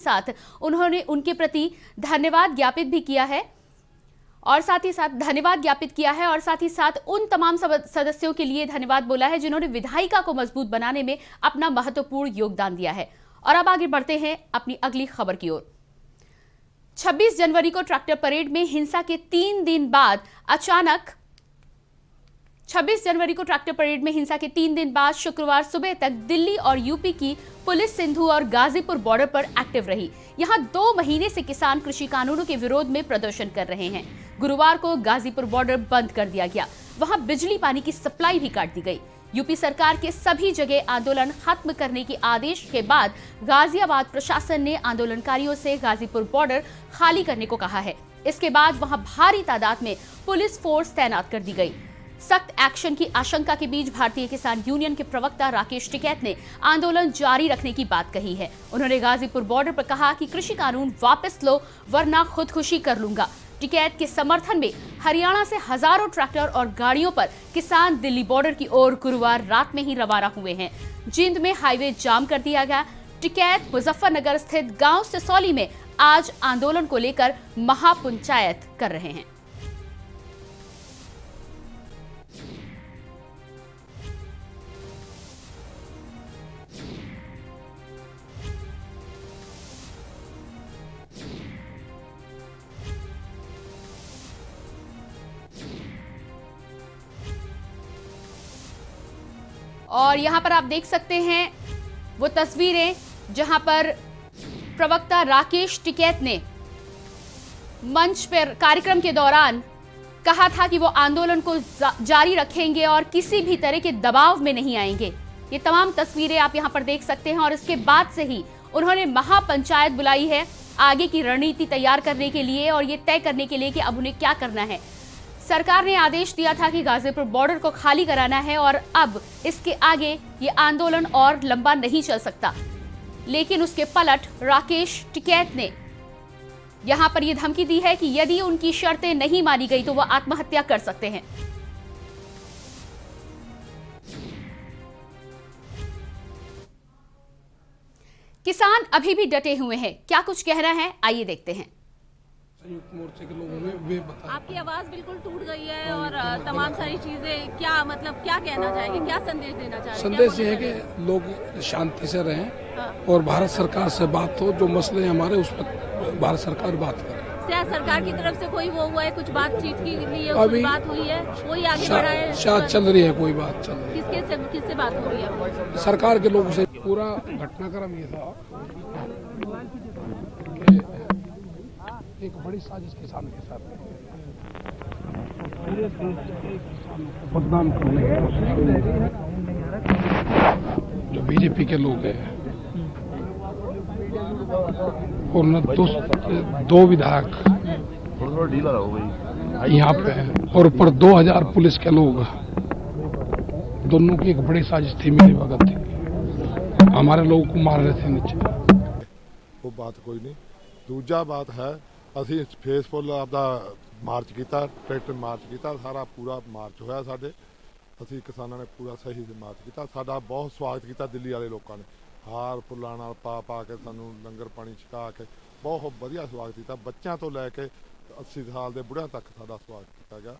साथ उन्होंने उनके प्रति धन्यवाद ज्ञापित भी किया है और साथ ही साथ उन तमाम सदस्यों के लिए धन्यवाद बोला है जिन्होंने विधायिका को मजबूत बनाने में अपना महत्वपूर्ण योगदान दिया है। और अब आगे बढ़ते हैं अपनी अगली खबर की ओर। 26 जनवरी को ट्रैक्टर परेड में हिंसा के 3 दिन बाद अचानक 26 जनवरी को ट्रैक्टर परेड में हिंसा के 3 दिन बाद शुक्रवार सुबह तक दिल्ली और यूपी की पुलिस सिंधु और गाजीपुर बॉर्डर पर एक्टिव रही। यहां 2 महीने से किसान कृषि कानूनों के विरोध में प्रदर्शन कर रहे हैं। गुरुवार को गाजीपुर बॉर्डर बंद कर दिया गया, वहां बिजली पानी की सप्लाई भी काट दी गई। यूपी सरकार के सभी जगह आंदोलन खत्म करने के आदेश के बाद गाजियाबाद प्रशासन ने आंदोलनकारियों से गाजीपुर बॉर्डर खाली करने को कहा है। इसके बाद वहां भारी तादाद में पुलिस फोर्स तैनात कर दी गई। सख्त एक्शन की आशंका के बीच भारतीय किसान यूनियन के प्रवक्ता राकेश टिकैत ने आंदोलन जारी रखने की बात कही है। उन्होंने गाजीपुर बॉर्डर पर कहा कि कृषि कानून वापस लो वरना खुदकुशी कर लूंगा। टिकैत के समर्थन में हरियाणा से हजारों ट्रैक्टर और गाड़ियों पर किसान दिल्ली बॉर्डर की ओर गुरुवार रात में ही रवाना हुए हैं। जींद में हाईवे जाम कर दिया गया। टिकैत मुजफ्फरनगर स्थित गांव सिसौली में आज आंदोलन को लेकर महापंचायत कर रहे हैं। और यहां पर आप देख सकते हैं वो तस्वीरें जहां पर प्रवक्ता राकेश टिकैत ने मंच पर कार्यक्रम के दौरान कहा था कि वो आंदोलन को जारी रखेंगे और किसी भी तरह के दबाव में नहीं आएंगे। ये तमाम तस्वीरें आप यहां पर देख सकते हैं और इसके बाद से ही उन्होंने महापंचायत बुलाई है आगे की रणनीति तैयार करने के लिए और ये तय करने के लिए कि अब उन्हें क्या करना है। सरकार ने आदेश दिया था कि गाजीपुर बॉर्डर को खाली कराना है और अब इसके आगे ये आंदोलन और लंबा नहीं चल सकता। लेकिन उसके पलट राकेश टिकैत ने यहां पर यह धमकी दी है कि यदि उनकी शर्तें नहीं मानी गई तो वह आत्महत्या कर सकते हैं। किसान अभी भी डटे हुए हैं, क्या कुछ कहना है आइए देखते हैं। संयुक्त मोर्चे के लोगों ने वे बताया। आपकी आवाज बिल्कुल टूट गई है और तमाम सारी चीजें क्या क्या कहना चाहेंगे, क्या संदेश देना चाहेंगे? संदेश ये है कि लोग शांति से रहें और भारत सरकार से बात हो, जो मसले हमारे उस पर भारत सरकार बात करे। क्या सरकार की तरफ से कोई वो हुआ है, कुछ बातचीत की लिए कुछ बात हुई है, कोई आगे बढ़ा है? शायद चल रही है, कोई बात चल रही है। किससे बात हो रही है? सरकार के लोगों से। पूरा घटनाक्रम ये था, एक बड़ी साजिश किसान के साथ पूरे देश के किसानों को बदनाम करने जो बीजेपी के लोग हैं और न दो विधायक यहाँ पे हैं और ऊपर 2000 पुलिस के लोग, दोनों की एक बड़ी साजिश थी, मेरी भगत थी, हमारे लोगों को मार रहे थे नीचे। वो बात कोई नहीं। दूजा बात है ਅਸੀਂ ਫੇਸਫੁੱਲ ਆਪਦਾ ਮਾਰਚ ਕੀਤਾ, ਟਰੈਕਟਰ ਮਾਰਚ ਕੀਤਾ, ਸਾਰਾ ਪੂਰਾ ਮਾਰਚ ਹੋਇਆ ਸਾਡੇ। ਅਸੀਂ ਕਿਸਾਨਾਂ ਨੇ ਪੂਰਾ ਸਹੀ से ਮਾਰਚ ਕੀਤਾ। ਸਾਡਾ ਬਹੁਤ ਸਵਾਗਤ ਕੀਤਾ ਦਿੱਲੀ ਵਾਲੇ ਲੋਕਾਂ ਨੇ, ਹਾਰ ਫੁੱਲਾਂ ਨਾਲ ਪਾ ਕੇ ਸਾਨੂੰ ਲੰਗਰ ਪਾਣੀ ਛਕਾ ਕੇ ਬਹੁਤ ਵਧੀਆ ਸਵਾਗਤ ਕੀਤਾ। ਬੱਚਿਆਂ ਤੋਂ ਲੈ ਕੇ 80 ਸਾਲ ਦੇ ਬੁੜਿਆਂ ਤੱਕ ਸਾਡਾ ਸਵਾਗਤ ਕੀਤਾ ਗਿਆ।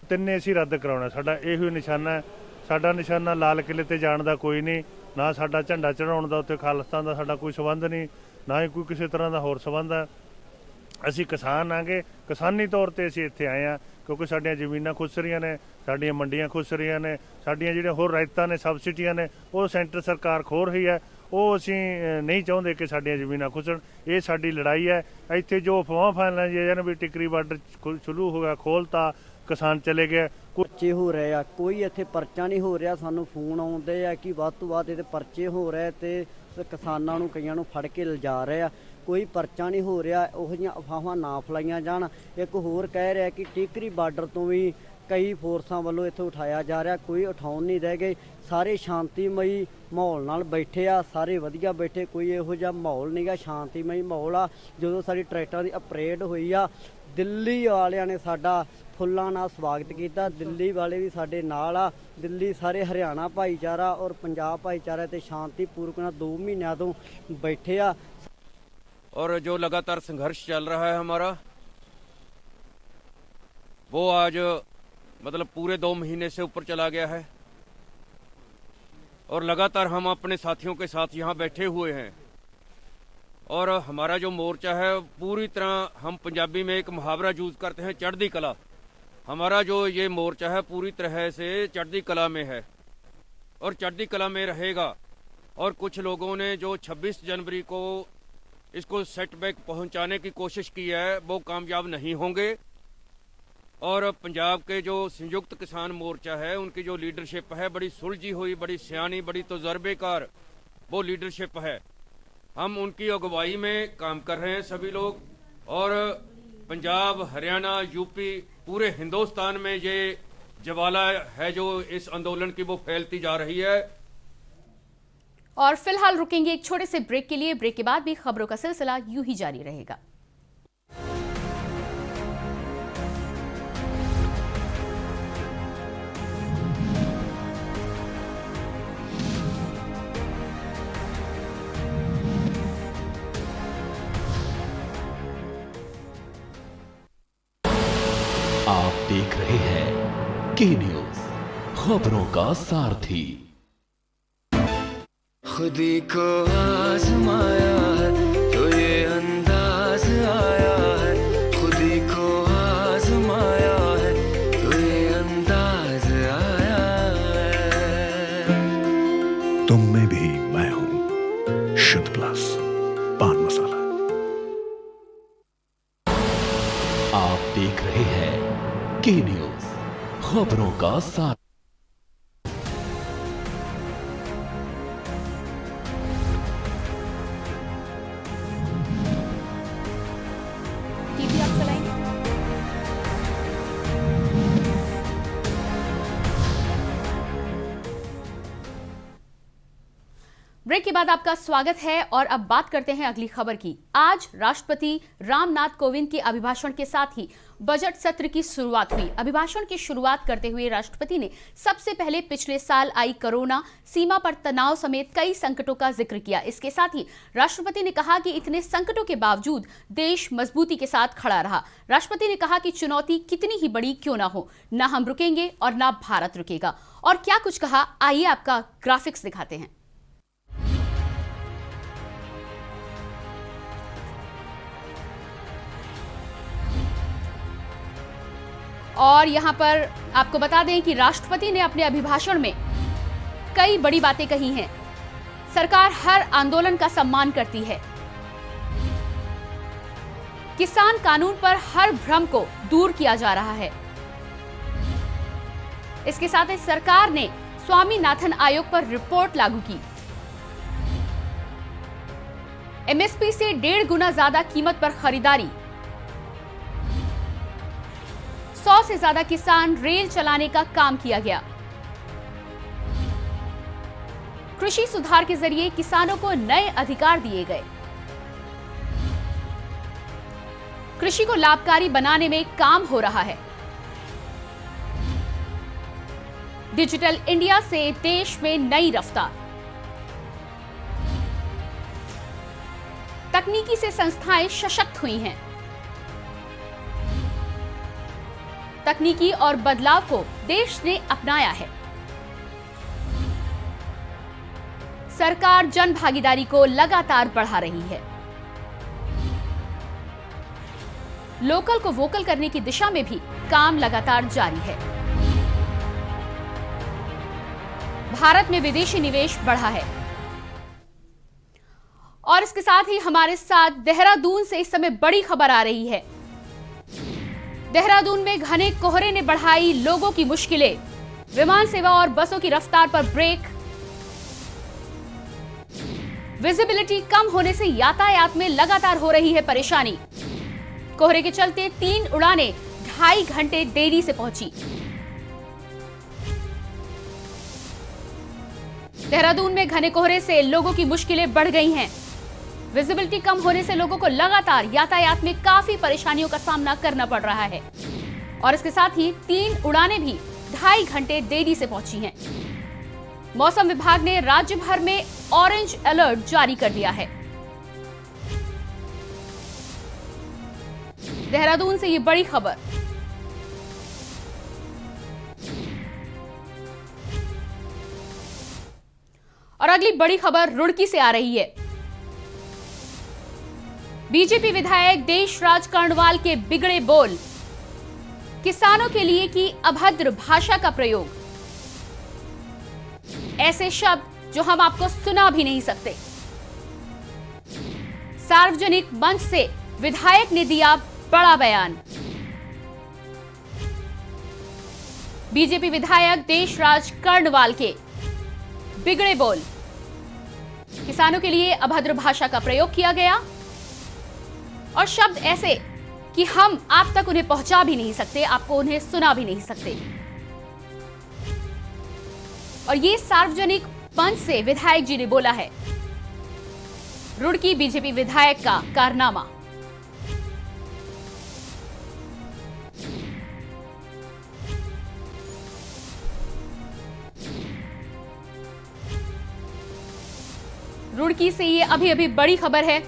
ਤਿੰਨੇ ਅਸੀਂ ਰੱਦ ਕਰਾਉਣਾ, ਸਾਡਾ ਇਹੋ ਨਿਸ਼ਾਨਾ ਹੈ। ਸਾਡਾ ਨਿਸ਼ਾਨਾ ਲਾਲ ਕਿਲੇ ਤੇ ਜਾਣ ਦਾ ਕੋਈ ਨਹੀਂ, ਨਾ ਸਾਡਾ ਝੰਡਾ ਚੜਾਉਣ ਦਾ ਉੱਥੇ ਖਾਲਿਸਤਾਨ ਦਾ ਸਾਡਾ ਕੋਈ ਸਬੰਧ ਨਹੀਂ, ਨਾ ਹੀ ਕੋਈ ਕਿਸੇ ਤਰ੍ਹਾਂ ਦਾ ਹੋਰ ਸਬੰਧ ਹੈ। ਅਸੀਂ ਕਿਸਾਨ ਆਂਗੇ, ਕਿਸਾਨੀ ਤੌਰ ਤੇ ਅਸੀਂ ਇੱਥੇ ਆਏ ਹਾਂ ਕਿਉਂਕਿ ਸਾਡੀਆਂ ਜ਼ਮੀਨਾਂ ਖੁੱਸ ਰਹੀਆਂ ਨੇ, ਸਾਡੀਆਂ ਮੰਡੀਆਂ ਖੁੱਸ ਰਹੀਆਂ ਨੇ, ਸਾਡੀਆਂ ਜਿਹੜੀਆਂ ਹੋਰ ਰਾਇਤਾਂ ਨੇ, ਸਬਸਿਡੀਆਂ ਨੇ, ਉਹ ਸੈਂਟਰ ਸਰਕਾਰ ਖੋਹ ਰਹੀ ਹੈ। ਉਹ ਅਸੀਂ ਨਹੀਂ ਚਾਹੁੰਦੇ ਕਿ ਸਾਡੀਆਂ ਜ਼ਮੀਨਾਂ ਖੁੱਸਣ। ਇਹ ਸਾਡੀ ਲੜਾਈ ਹੈ। ਇੱਥੇ ਜੋ ਅਫਵਾਹਾਂ ਫੈਲਾਈਆਂ ਜਾਂਦੀਆਂ ਨੇ ਵੀ ਟਿਕਰੀ ਬਾਰਡਰ ਸ਼ੁਰੂ ਹੋ ਗਿਆ, ਖੋਲ੍ਹਤਾ, ਕਿਸਾਨ ਚਲੇ ਗਏ, ਪਰਚੇ ਹੋ ਰਹੇ ਆ, ਕੋਈ ਇੱਥੇ ਪਰਚਾ ਨਹੀਂ ਹੋ ਰਿਹਾ। ਸਾਨੂੰ ਫੋਨ ਆਉਂਦੇ ਆ ਕਿ ਵੱਧ ਤੋਂ ਵੱਧ ਇਹਦੇ ਪਰਚੇ ਹੋ ਰਹੇ ਤੇ ਕਿਸਾਨਾਂ ਨੂੰ ਕਈਆਂ ਨੂੰ ਫੜ ਕੇ ਲਿਜਾ ਰਹੇ ਆ, ਕੋਈ ਪਰਚਾ ਨਹੀਂ ਹੋ ਰਿਹਾ। ਉਹੋ ਜਿਹੀਆਂ ਅਫਵਾਹਾਂ ਨਾ ਫੈਲਾਈਆਂ ਜਾਣ। ਇੱਕ ਹੋਰ ਕਹਿ ਰਿਹਾ ਕਿ ਟਿਕਰੀ ਬਾਰਡਰ ਤੋਂ ਵੀ ਕਈ ਫੋਰਸਾਂ ਵੱਲੋਂ ਇੱਥੇ ਉਠਾਇਆ ਜਾ ਰਿਹਾ, ਕੋਈ ਉਠਾਉਣ ਨਹੀਂ ਰਹਿ ਗਏ। ਸਾਰੇ ਸ਼ਾਂਤੀਮਈ ਮਾਹੌਲ ਨਾਲ ਬੈਠੇ ਆ, ਸਾਰੇ ਵਧੀਆ ਬੈਠੇ, ਕੋਈ ਇਹੋ ਜਿਹਾ ਮਾਹੌਲ ਨਹੀਂ ਗਾ, ਸ਼ਾਂਤੀਮਈ ਮਾਹੌਲ ਆ। ਜਦੋਂ ਸਾਡੀ ਟਰੈਕਟਰਾਂ ਦੀ ਅਪਰੇਡ ਹੋਈ ਆ, ਦਿੱਲੀ ਵਾਲਿਆਂ ਨੇ ਸਾਡਾ ਫੁੱਲਾਂ ਨਾਲ ਸਵਾਗਤ ਕੀਤਾ। ਦਿੱਲੀ ਵਾਲੇ ਵੀ ਸਾਡੇ ਨਾਲ ਆ। ਦਿੱਲੀ ਸਾਰੇ ਹਰਿਆਣਾ ਭਾਈਚਾਰਾ ਔਰ ਪੰਜਾਬ ਭਾਈਚਾਰਾ ਤੇ ਸ਼ਾਂਤੀਪੂਰਵਕ ਨਾਲ 2 ਮਹੀਨਿਆਂ ਤੋਂ ਬੈਠੇ ਆ। और जो लगातार संघर्ष चल रहा है हमारा, वो आज मतलब पूरे 2 महीने से ऊपर चला गया है और लगातार हम अपने साथियों के साथ यहाँ बैठे हुए हैं। और हमारा जो मोर्चा है पूरी तरह, हम पंजाबी में एक मुहावरा यूज करते हैं, चढ़ती कला। हमारा जो ये मोर्चा है पूरी तरह से चढ़ती कला में है और चढ़ती कला में रहेगा। और कुछ लोगों ने जो 26 जनवरी को इसको सेटबैक पहुंचाने की कोशिश की है, वो कामयाब नहीं होंगे। और पंजाब के जो संयुक्त किसान मोर्चा है, उनकी जो लीडरशिप है, बड़ी सुलझी हुई, बड़ी सियानी, बड़ी तजुर्बेकार वो लीडरशिप है। हम उनकी अगुवाई में काम कर रहे हैं सभी लोग। और पंजाब, हरियाणा, यूपी, पूरे हिंदुस्तान में ये ज्वाला है जो इस आंदोलन की, वो फैलती जा रही है। और फिलहाल रुकेंगे एक छोटे से ब्रेक के लिए। ब्रेक के बाद भी खबरों का सिलसिला यूं ही जारी रहेगा। आप देख रहे हैं के न्यूज, खबरों का सारथी। खुदी को आजमाया है तो ये अंदाज आया है, खुदी को आजमाया है तो ये अंदाज आया है। तुम में भी मैं हूं, शुद्ध प्लस पान मसाला। आप देख रहे हैं के न्यूज, खबरों का सारथी। ब्रेक के बाद आपका स्वागत है और अब बात करते हैं अगली खबर की। आज राष्ट्रपति रामनाथ कोविंद के अभिभाषण के साथ ही बजट सत्र की शुरुआत हुई। अभिभाषण की शुरुआत करते हुए राष्ट्रपति ने सबसे पहले पिछले साल आई कोरोना, सीमा पर तनाव समेत कई संकटों का जिक्र किया। इसके साथ ही राष्ट्रपति ने कहा कि इतने संकटों के बावजूद देश मजबूती के साथ खड़ा रहा। राष्ट्रपति ने कहा कि चुनौती कितनी ही बड़ी क्यों ना हो, ना हम रुकेंगे और ना भारत रुकेगा। और क्या कुछ कहा, आइए आपका ग्राफिक्स दिखाते हैं। और यहां पर आपको बता दें कि राष्ट्रपति ने अपने अभिभाषण में कई बड़ी बातें कही हैं। सरकार हर आंदोलन का सम्मान करती है। किसान कानून पर हर भ्रम को दूर किया जा रहा है। इसके साथ ही सरकार ने स्वामीनाथन आयोग पर रिपोर्ट लागू की। एमएसपी से 1.5 गुना ज्यादा कीमत पर खरीदारी। 100 से ज्यादा किसान रेल चलाने का काम किया गया। कृषि सुधार के जरिए किसानों को नए अधिकार दिए गए। कृषि को लाभकारी बनाने में काम हो रहा है। डिजिटल इंडिया से देश में नई रफ्तार। तकनीकी से संस्थाएं सशक्त हुई हैं। तकनीकी और बदलाव को देश ने अपनाया है। सरकार जन भागीदारी को लगातार बढ़ा रही है। लोकल को वोकल करने की दिशा में भी काम लगातार जारी है। भारत में विदेशी निवेश बढ़ा है। और इसके साथ ही हमारे साथ देहरादून से इस समय बड़ी खबर आ रही है। देहरादून में घने कोहरे ने बढ़ाई लोगों की मुश्किलें। विमान सेवा और बसों की रफ्तार पर ब्रेक। विजिबिलिटी कम होने से यातायात में लगातार हो रही है परेशानी। कोहरे के चलते 3 उड़ानें 2.5 घंटे देरी से पहुंची। देहरादून में घने कोहरे से लोगों की मुश्किलें बढ़ गई हैं। विजिबिलिटी कम होने से लोगों को लगातार यातायात में काफी परेशानियों का सामना करना पड़ रहा है। और इसके साथ ही 3 उड़ानें भी 2.5 घंटे देरी से पहुंची हैं। मौसम विभाग ने राज्य भर में ऑरेंज अलर्ट जारी कर दिया है। देहरादून से ये बड़ी खबर। और अगली बड़ी खबर रुड़की से आ रही है। बीजेपी विधायक देशराज कर्णवाल के बिगड़े बोल, किसानों के लिए की अभद्र भाषा का प्रयोग, ऐसे शब्द जो हम आपको सुना भी नहीं सकते। सार्वजनिक मंच से विधायक ने दिया बड़ा बयान। बीजेपी विधायक देशराज कर्णवाल के बिगड़े बोल, किसानों के लिए अभद्र भाषा का प्रयोग किया गया और शब्द ऐसे कि हम आप तक उन्हें पहुंचा भी नहीं सकते, आपको उन्हें सुना भी नहीं सकते। और ये सार्वजनिक मंच से विधायक जी ने बोला है। रुड़की बीजेपी विधायक का कारनामा। रुड़की से ये अभी अभी बड़ी खबर है।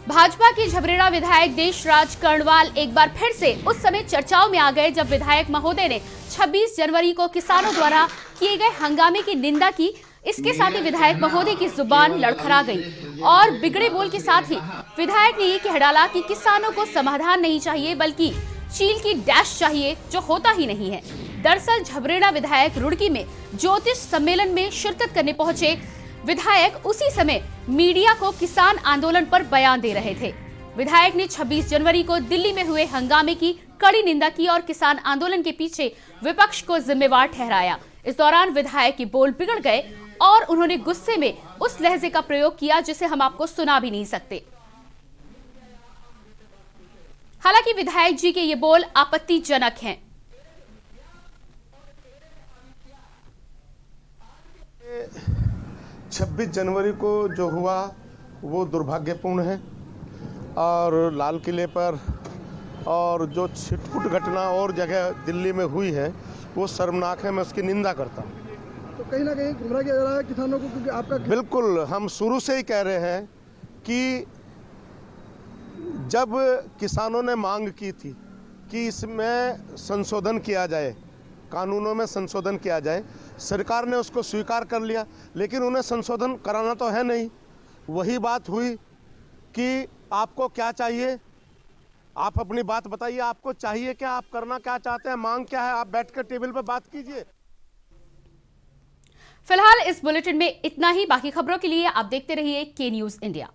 भाजपा के झबरेड़ा विधायक देशराज कर्णवाल एक बार फिर से उस समय चर्चाओं में आ गए जब विधायक महोदय ने 26 जनवरी को किसानों द्वारा किए गए हंगामे की निंदा की। इसके साथ ही विधायक महोदय की जुबान लड़खड़ा गई और बिगड़े बोल के साथ ही विधायक ने ये कह डाला कि किसानों को समाधान नहीं चाहिए बल्कि चील की डैश चाहिए, जो होता ही नहीं है। दरअसल झबरेड़ा विधायक रुड़की में ज्योतिष सम्मेलन में शिरकत करने पहुंचे विधायक उसी समय मीडिया को किसान आंदोलन पर बयान दे रहे थे। विधायक ने 26 जनवरी को दिल्ली में हुए हंगामे की कड़ी निंदा की और किसान आंदोलन के पीछे विपक्ष को जिम्मेवार ठहराया। इस दौरान विधायक के बोल बिगड़ गए और उन्होंने गुस्से में उस लहजे का प्रयोग किया जिसे हम आपको सुना भी नहीं सकते। हालांकि विधायक जी के ये बोल आपत्तिजनक हैं। 26 जनवरी को जो हुआ वो दुर्भाग्यपूर्ण है और लाल किले पर और जो छिटपुट घटना और जगह दिल्ली में हुई है वो शर्मनाक है। मैं उसकी निंदा करता हूँ। तो कहीं ना कहीं गुमराह किया जा रहा है किसानों को, क्योंकि आपका बिल्कुल हम शुरू से ही कह रहे हैं कि जब किसानों ने मांग की थी कि इसमें संशोधन किया जाए, कानूनों में संशोधन किया जाए, सरकार ने उसको स्वीकार कर लिया, लेकिन उन्हें संशोधन कराना तो है नहीं। वही बात हुई कि आपको क्या चाहिए, आप अपनी बात बताइए, आपको चाहिए क्या, आप करना क्या चाहते हैं, मांग क्या है, आप बैठकर टेबल पर बात कीजिए। फिलहाल इस बुलेटिन में इतना ही। बाकी खबरों के लिए आप देखते रहिए के न्यूज़ इंडिया।